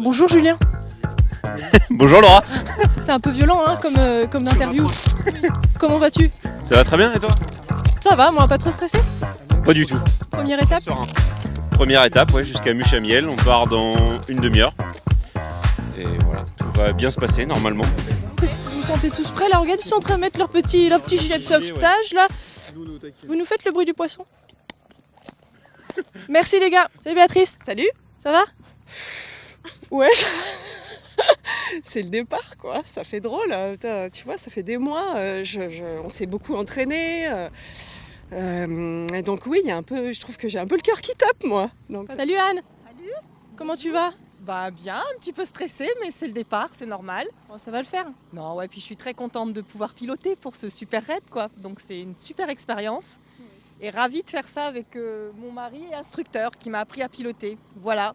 Bonjour Julien. Bonjour Laura. C'est un peu violent hein, comme interview. Comment vas-tu? Ça va très bien et toi? Ça va, moi pas trop stressé? Pas du tout. Première étape? Serein. Première étape, ouais, jusqu'à Muchamiel. On part dans une demi-heure. Et voilà, tout va bien se passer normalement. Vous vous sentez tous prêts là? Regarde, ils sont en train de mettre leur petit gilet de sauvetage là. Vous nous faites le bruit du poisson? Merci les gars. Salut Béatrice. Salut. Ça va? Ouais. C'est le départ quoi, ça fait drôle. Tu vois, ça fait des mois, on s'est beaucoup entraîné. Et donc oui, il y a un peu, je trouve que j'ai un peu le cœur qui tape moi. Donc... Salut Anne. Salut. Comment tu vas? Bah bien, un petit peu stressée, mais c'est le départ, c'est normal. Bon, ça va le faire. Non, ouais, puis je suis très contente de pouvoir piloter pour ce super raid, quoi. Donc c'est une super expérience. Et ravie de faire ça avec mon mari et instructeur qui m'a appris à piloter. Voilà.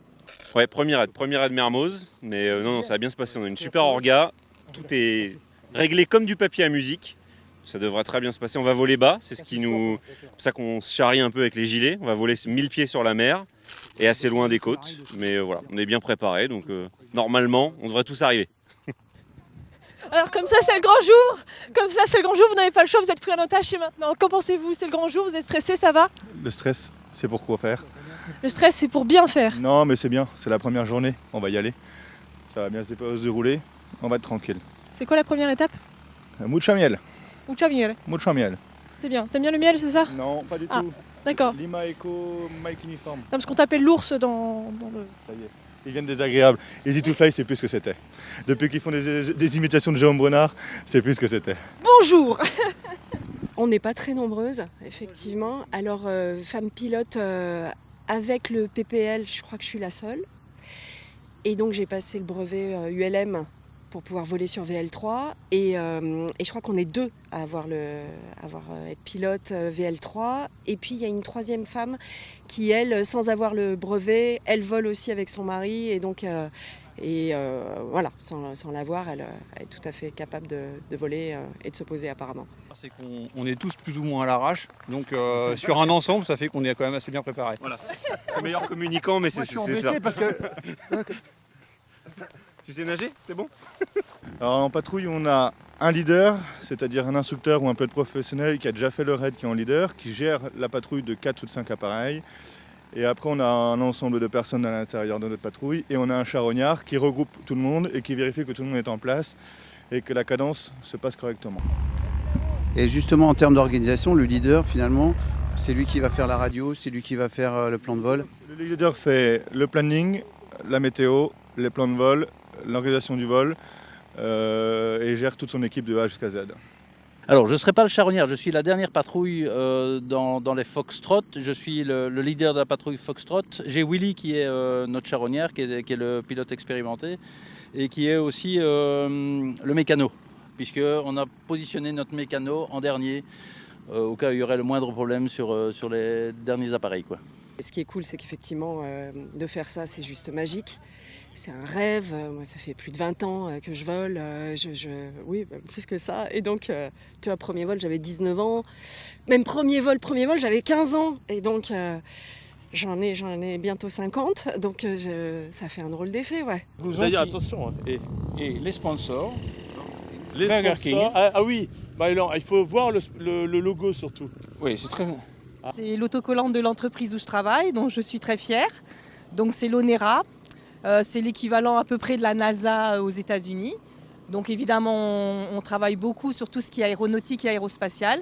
Ouais, première aide Mermoz. Mais non, ça va bien se passer. On a une super orga. Tout est réglé comme du papier à musique. Ça devrait très bien se passer. On va voler bas. C'est pour ça qu'on se charrie un peu avec les gilets. On va voler 1000 pieds sur la mer et assez loin des côtes. Mais voilà, on est bien préparé. Donc normalement, on devrait tous arriver. Alors comme ça c'est le grand jour. Comme ça c'est le grand jour, vous n'avez pas le choix, vous êtes pris en otage et maintenant. Qu'en pensez-vous? C'est le grand jour, vous êtes stressé, ça va? Le stress, c'est pour quoi faire? Le stress c'est pour bien faire. Non, mais c'est bien, c'est la première journée, on va y aller. Ça va bien se dérouler, on va être tranquille. C'est quoi la première étape? Mucha miel. Mucha miel. Mucha miel. C'est bien. T'aimes bien le miel, c'est ça? Non, pas du Ah, tout. d'accord. Lima Eco Mike Uniform. Non, parce qu'on t'appelle l'ours dans le... Ça y est. Ils viennent désagréables. Easy to Fly, c'est plus ce que c'était. Depuis qu'ils font des imitations de Jérôme Brunard, c'est plus ce que c'était. Bonjour. On n'est pas très nombreuses, effectivement. Alors, femme pilote avec le PPL, je crois que je suis la seule. Et donc j'ai passé le brevet ULM pour pouvoir voler sur VL3 et je crois qu'on est deux à être pilote VL3 et puis il y a une troisième femme qui elle sans avoir le brevet elle vole aussi avec son mari et donc voilà sans l'avoir elle est tout à fait capable de voler et de se poser apparemment. C'est qu'on est tous plus ou moins à l'arrache, donc sur un ensemble ça fait qu'on est quand même assez bien préparé. Voilà. Le meilleur communicant, mais c'est ça. Parce que... Tu sais nager? C'est bon? Alors en patrouille, on a un leader, c'est-à-dire un instructeur ou un pilote professionnel qui a déjà fait le raid, qui est en leader, qui gère la patrouille de 4 ou 5 appareils. Et après, on a un ensemble de personnes à l'intérieur de notre patrouille et on a un charognard qui regroupe tout le monde et qui vérifie que tout le monde est en place et que la cadence se passe correctement. Et justement, en termes d'organisation, le leader, finalement, c'est lui qui va faire la radio, c'est lui qui va faire le plan de vol. Le leader fait le planning, la météo, les plans de vol, l'organisation du vol et gère toute son équipe de A jusqu'à Z. Alors, je ne serai pas le charognard, je suis la dernière patrouille dans les Foxtrot. Je suis le leader de la patrouille Foxtrot. J'ai Willy qui est notre charognard, qui est le pilote expérimenté et qui est aussi le mécano, puisqu'on a positionné notre mécano en dernier au cas où il y aurait le moindre problème sur les derniers appareils, quoi. Et ce qui est cool, c'est qu'effectivement, de faire ça, c'est juste magique. C'est un rêve. Moi, ça fait plus de 20 ans que je vole. Oui, plus que ça. Et donc, tu vois, premier vol, j'avais 19 ans. Même premier vol, j'avais 15 ans. Et donc, j'en ai bientôt 50. Donc, ça fait un drôle d'effet, ouais. D'ailleurs, attention, et les sponsors. Les Burger sponsors. King. Ah oui, bah, alors, il faut voir le logo surtout. Oui, c'est très... C'est l'autocollant de l'entreprise où je travaille, dont je suis très fière. Donc c'est l'ONERA. C'est l'équivalent à peu près de la NASA aux États-Unis. Donc évidemment, on travaille beaucoup sur tout ce qui est aéronautique et aérospatial.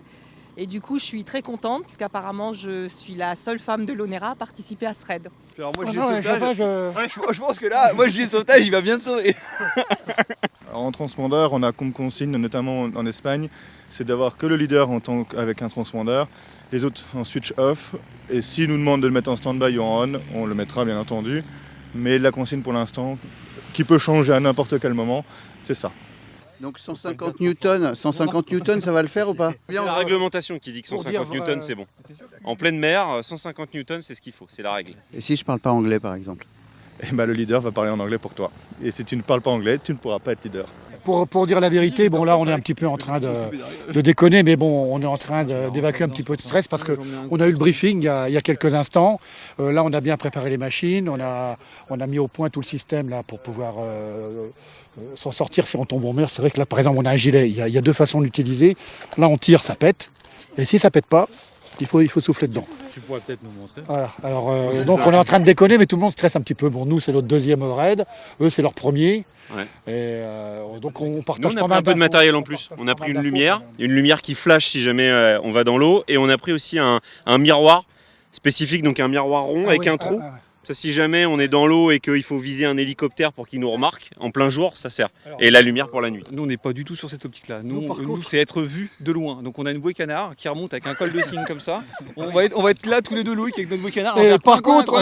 Et du coup, je suis très contente parce qu'apparemment, je suis la seule femme de l'ONERA à participer à ce raid. Alors moi, je pense que là, moi, gilet de sauvetage, il va bien me sauver. Alors, en transpondeur, on a comme consigne, notamment en Espagne, c'est d'avoir que le leader avec un transpondeur, les autres en switch off. Et s'ils nous demandent de le mettre en stand-by ou en on, on le mettra bien entendu. Mais la consigne pour l'instant, qui peut changer à n'importe quel moment, c'est ça. Donc 150 newtons, ça va le faire ou pas? C'est la réglementation qui dit que 150 newtons, c'est bon. En pleine mer, 150 newtons, c'est ce qu'il faut, c'est la règle. Et si je parle pas anglais, par exemple? Et ben, le leader va parler en anglais pour toi. Et si tu ne parles pas anglais, tu ne pourras pas être leader. pour dire la vérité, bon là on est un petit peu en train de déconner, mais bon on est en train d'évacuer un petit peu de stress parce qu'on a eu le briefing il y a quelques instants. Là on a bien préparé les machines, on a mis au point tout le système là pour pouvoir s'en sortir si on tombe en mer. C'est vrai que là par exemple on a un gilet, il y a deux façons d'utiliser. Là on tire, ça pète, et si ça pète pas, il faut souffler dedans. Tu pourrais peut-être nous montrer. Voilà. Alors donc on est en train de déconner, mais tout le monde stresse un petit peu. Bon, nous c'est notre deuxième raid, eux c'est leur premier. Ouais. Et donc on Nous, partage on a pas pris mal un peu de d'infos. matériel en plus. On a pris une lumière qui flash si jamais on va dans l'eau, et on a pris aussi un miroir spécifique, donc un miroir rond avec un trou. Ça, si jamais on est dans l'eau et qu'il faut viser un hélicoptère pour qu'il nous remarque, en plein jour, ça sert. Et la lumière pour la nuit. Nous, on n'est pas du tout sur cette optique-là. Nous, par contre- c'est être vu de loin. Donc, on a une bouée canard qui remonte avec un col de cygne comme ça. On va être là tous les deux, Loïc, avec notre bouée canard. Et par contre,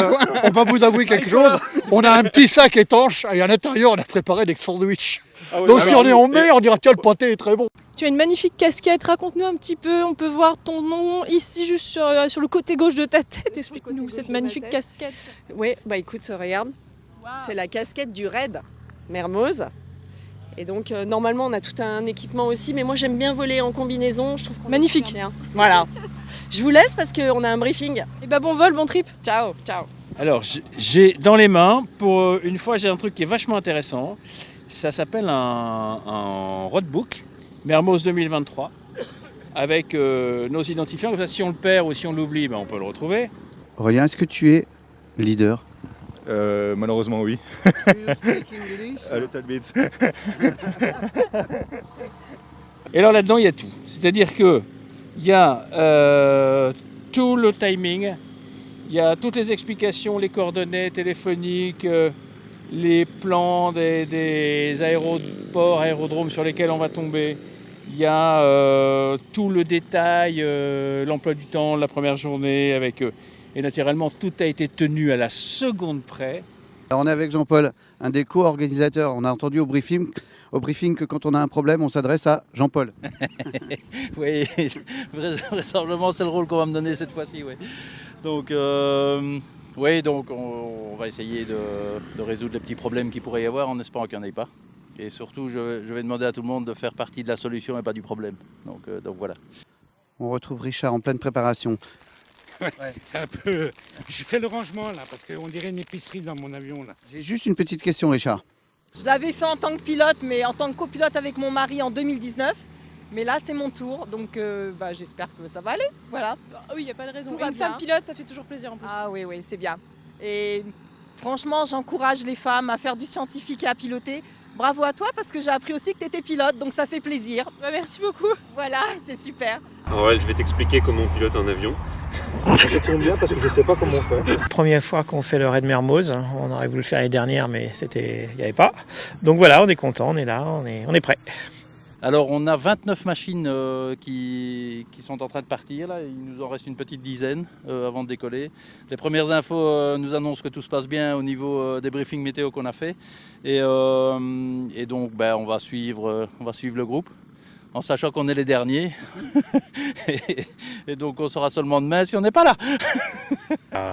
on va vous avouer quelque chose, on a un petit sac étanche et à l'intérieur on a préparé des sandwichs. Donc si on est en mer, on dira tiens le pâté est très bon. Tu as une magnifique casquette, raconte-nous un petit peu, on peut voir ton nom ici juste sur le côté gauche de ta tête, explique-nous cette magnifique casquette. Oui, bah écoute, regarde, c'est la casquette du raid Mermoz. Et donc normalement on a tout un équipement aussi, mais moi j'aime bien voler en combinaison, je trouve qu'on est Magnifique. super bien. Voilà. Je vous laisse parce qu'on a un briefing. Et bah bon vol, bon trip. Ciao, ciao. Alors, j'ai dans les mains, pour une fois, j'ai un truc qui est vachement intéressant. Ça s'appelle un roadbook, Mermoz 2023, avec nos identifiants. Comme ça, si on le perd ou si on l'oublie, ben, on peut le retrouver. Aurélien, est-ce que tu es leader? Malheureusement oui. A little bit. Et alors là-dedans, il y a tout. C'est-à-dire qu'il y a tout le timing, il y a toutes les explications, les coordonnées téléphoniques, les plans des aéroports, aérodromes sur lesquels on va tomber. Il y a tout le détail, l'emploi du temps, la première journée, avec et naturellement tout a été tenu à la seconde près. Alors on est avec Jean-Paul, un des co-organisateurs. On a entendu au briefing que quand on a un problème, on s'adresse à Jean-Paul. Oui, vraisemblablement c'est le rôle qu'on va me donner cette fois-ci. Oui. Donc, oui, donc on va essayer de résoudre les petits problèmes qu'il pourrait y avoir en espérant qu'il n'y en ait pas. Et surtout, je vais demander à tout le monde de faire partie de la solution et pas du problème. Donc voilà. On retrouve Richard en pleine préparation. Ouais, c'est un peu... Je fais le rangement là, parce qu'on dirait une épicerie dans mon avion là. J'ai juste une petite question, Richard. Je l'avais fait en tant que pilote, mais en tant que copilote avec mon mari en 2019. Mais là, c'est mon tour, donc j'espère que ça va aller. Voilà. Oui, il n'y a pas de raison. Tout va Une bien. femme pilote, ça fait toujours plaisir en plus. Ah oui, c'est bien. Et franchement, j'encourage les femmes à faire du scientifique et à piloter. Bravo à toi, parce que j'ai appris aussi que tu étais pilote, donc ça fait plaisir. Bah, merci beaucoup. Voilà, c'est super. Alors, je vais t'expliquer comment on pilote un avion. Ça tombe bien parce que je sais pas comment on fait. Première fois qu'on fait le raid Mermoz, on aurait voulu le faire l'année dernière mais il n'y avait pas. Donc voilà, on est content, on est là, on est prêt. Alors on a 29 machines qui sont en train de partir, là. Il nous en reste une petite dizaine avant de décoller. Les premières infos nous annoncent que tout se passe bien au niveau des briefings météo qu'on a fait. Et donc on va suivre le groupe, en sachant qu'on est les derniers. et donc on saura seulement demain si on n'est pas là.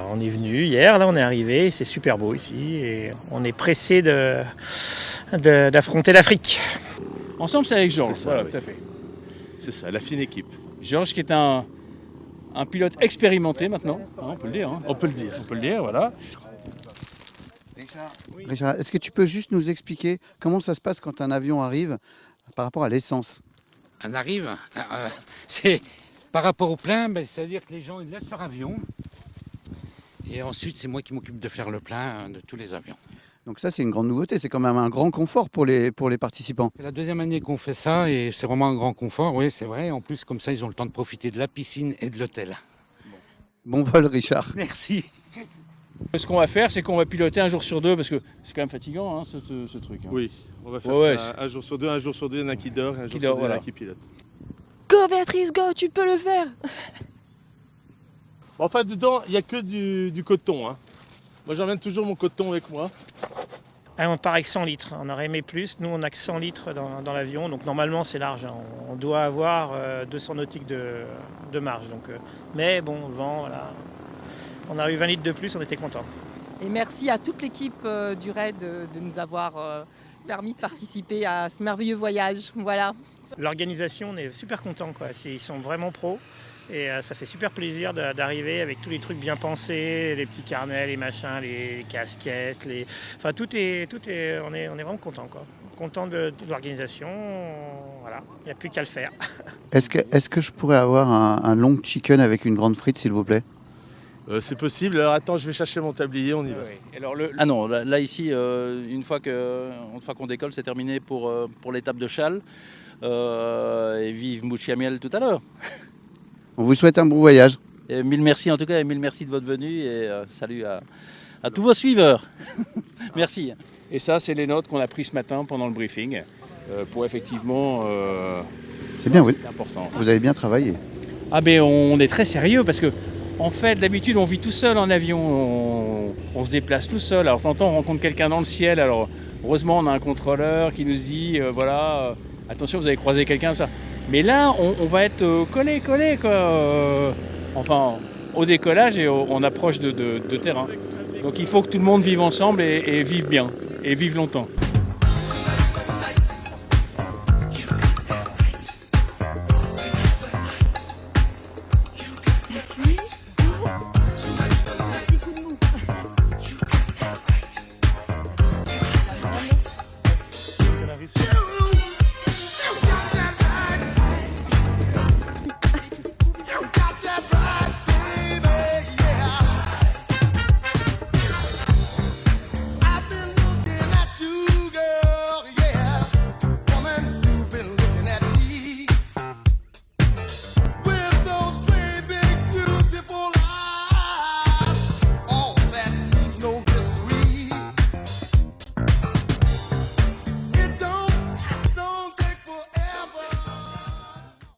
On est venu hier, là on est arrivé, c'est super beau ici et on est pressé d'affronter l'Afrique. Ensemble, c'est avec Georges. C'est ça, Voilà, oui. tout à fait. C'est ça, la fine équipe. Georges qui est un pilote expérimenté maintenant, hein, on peut le dire. Hein. On peut le dire. On peut le dire, voilà. Richard, est-ce que tu peux juste nous expliquer comment ça se passe quand un avion arrive par rapport à l'essence? On arrive, c'est par rapport au plein, c'est-à-dire que les gens ils laissent leur avion. Et ensuite, c'est moi qui m'occupe de faire le plein de tous les avions. Donc ça, c'est une grande nouveauté, c'est quand même un grand confort pour les participants. C'est la deuxième année qu'on fait ça et c'est vraiment un grand confort, oui, c'est vrai. En plus, comme ça, ils ont le temps de profiter de la piscine et de l'hôtel. Bon vol, Richard. Merci. Ce qu'on va faire, c'est qu'on va piloter un jour sur deux, parce que c'est quand même fatigant, hein, ce truc. Hein. Oui, on va faire ça un jour sur deux, il y en a qui dort, un jour sur deux, il y en a qui pilote. Go Béatrice, go, tu peux le faire. Enfin, dedans, il n'y a que du coton. Hein. Moi, j'emmène toujours mon coton avec moi. Ah, on part avec 100 litres, on aurait aimé plus, nous on n'a que 100 litres dans l'avion, donc normalement c'est large, hein. On doit avoir 200 nautiques de marge. Donc, mais bon, le vent, voilà. On a eu 20 litres de plus, on était contents. Et merci à toute l'équipe du RAID de nous avoir permis de participer à ce merveilleux voyage. Voilà. L'organisation, on est super contents, quoi. Ils sont vraiment pros. Et ça fait super plaisir d'arriver avec tous les trucs bien pensés, les petits carnets, les machins, les casquettes, enfin tout est, on est vraiment contents, quoi. Content de l'organisation, voilà, il n'y a plus qu'à le faire. Est-ce que je pourrais avoir un long chicken avec une grande frite, s'il vous plaît? C'est possible. Alors attends, je vais chercher mon tablier, on y va. Oui. Alors ah non, là ici, une fois qu'on décolle, c'est terminé pour l'étape de Châles. Et vive Mouchiamiel tout à l'heure. On vous souhaite un bon voyage. Et mille merci en tout cas, et mille merci de votre venue, et salut à tous vos suiveurs. Merci. Et ça, c'est les notes qu'on a prises ce matin pendant le briefing, pour effectivement... C'est bien, oui. C'est important. Vous avez bien travaillé. Ah ben on est très sérieux, parce que en fait, d'habitude, on vit tout seul en avion, on se déplace tout seul. Alors, tantôt, on rencontre quelqu'un dans le ciel. Alors, heureusement, on a un contrôleur qui nous dit, attention, vous avez croisé quelqu'un, ça. Mais là, on va être collé, quoi. Enfin, au décollage et on approche de terrain. Donc, il faut que tout le monde vive ensemble et vive bien, et vive longtemps.